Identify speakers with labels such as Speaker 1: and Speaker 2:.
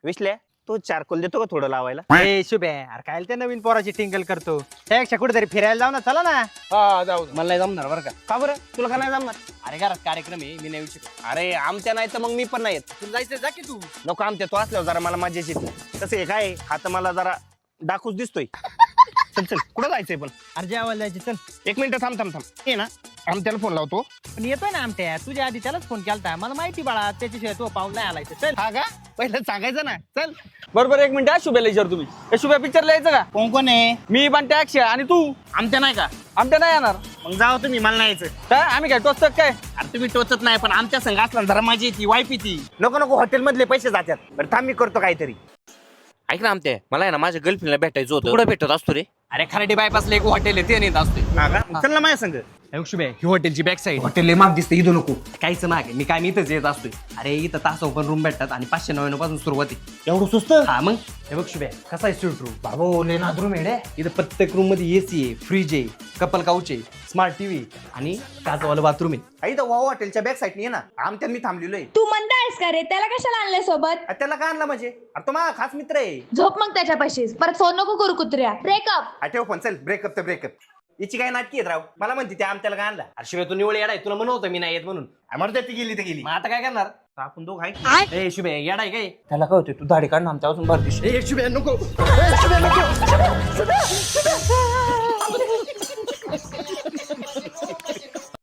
Speaker 1: विसल्या तो चारकोल देतो का थोडं लावायला?
Speaker 2: ए शुभे, अरे काय त्या नवीन पोराची टिंगल करतो, त्यापेक्षा कुठेतरी फिरायला जाऊ ना, चला ना.
Speaker 3: हा जाऊ
Speaker 1: मला नाही जमणार बरं का. का बरं? तुला का नाही जमणार?
Speaker 2: अरे घरात कार्यक्रम आहे, मी नाही येऊ शकत.
Speaker 1: अरे आमच्या नाही तर मग मी पण नाही येत.
Speaker 2: तुला जायचं जा की तू.
Speaker 1: नको आमच्या तो असल्यावर जरा मला मजा येते. कसं आहे काय आता मला जरा डाकूच दिसतोय. चल चल कुठं जायचंय पण?
Speaker 2: अरे जेवायला जायची, चल.
Speaker 1: 1 मिनिट थांब थांब थांब. ये ना आमच्याला फोन लावतो.
Speaker 2: पण येतोय ना आमट्या, तुझ्या आधी त्यालाच फोन केलता, मला माहिती बाळा, त्याच्याशिवाय तो पाऊल नाही आलाय. चल.
Speaker 1: हा का? पहिलं सांगायचं ना. चल.
Speaker 3: बरोबर 1 मिनिट शुभ्याला विचार तुम्ही. ए शुभ्या पिक्चरला यायचं का?
Speaker 1: कोण आहे?
Speaker 3: मी पण टॅक्स आणि तू
Speaker 1: आमच्या नाही का?
Speaker 3: आमच्या नाही येणार.
Speaker 1: मग जाओ तुम्ही, मला नाही यायचं.
Speaker 3: काय आम्ही काय टोचत काय?
Speaker 1: अरे तुम्ही टोचत नाही पण आमच्या संघ असला जरा मजा येते, वाईफ येते. नको नको हॉटेल मधले पैसे जातात. बरं थांब मी करतो काहीतरी. ऐक ना आमते, मला आहे ना माझ्या गर्लफ्रेंडला भेटायचं होतं. कुठं भेटत असतो रे?
Speaker 2: अरे खराडी बायपासला एक हॉटेल आहे, ते नेत असतोय.
Speaker 1: हा का? चल ना माझ्या संघ.
Speaker 2: शुभे, ही हॉटेलची बॅक साईड.
Speaker 1: हॉटेल माग दिसते, इथं नको.
Speaker 2: काहीच मागे मी काय, मी इथंच येत असतोय. अरे इथं तासावर पण रूम भेटतात आणि 599 पासून सुरुवात आहे.
Speaker 1: एवढं स्वस्त?
Speaker 2: हा मग हे बघ शुभे, कसा आहे स्वीट रूम.
Speaker 1: बाबा लेनाथ रूम आहे.
Speaker 2: इथं प्रत्येक रूम मध्ये एसी आहे, फ्रीज आहे, कपल काउच आहे, स्मार्ट टीव्ही आणि काचवालं बाथरूम आहे.
Speaker 1: इथं वाव हॉटेलच्या बॅक साईडने ये ना. आमच्या मी थांबलेलो आहे.
Speaker 4: तू म्हणतायस का रे, त्याला कशाला आणलंय सोबत?
Speaker 1: अरे त्याला काय आणलं म्हणजे? अरे तो माझा खास मित्र आहे.
Speaker 4: झोप मग त्याच्यापाशीच, परत फोन नको करू कुत्र्या. ब्रेकअप.
Speaker 1: आठव पण चल, ब्रेकअप तर ब्रेकअप. हिची काय नाटकी आहेत राव. मला म्हणते ते आमच्याला काय आणला.
Speaker 2: अरे शिवाय तू निवड येडाय, तुला म्हणत होतं मी नाही येत म्हणून.
Speaker 1: म्हणते ती गेली तर गेली.
Speaker 2: मग आता काय करणार?
Speaker 1: आपण दोघ आहे.
Speaker 2: ए शुभे, येडाय काय?
Speaker 1: त्याला काय होते, तू दाढी काढ ना आमच्या अजून भर दिवशी.
Speaker 2: ए शुभे नको.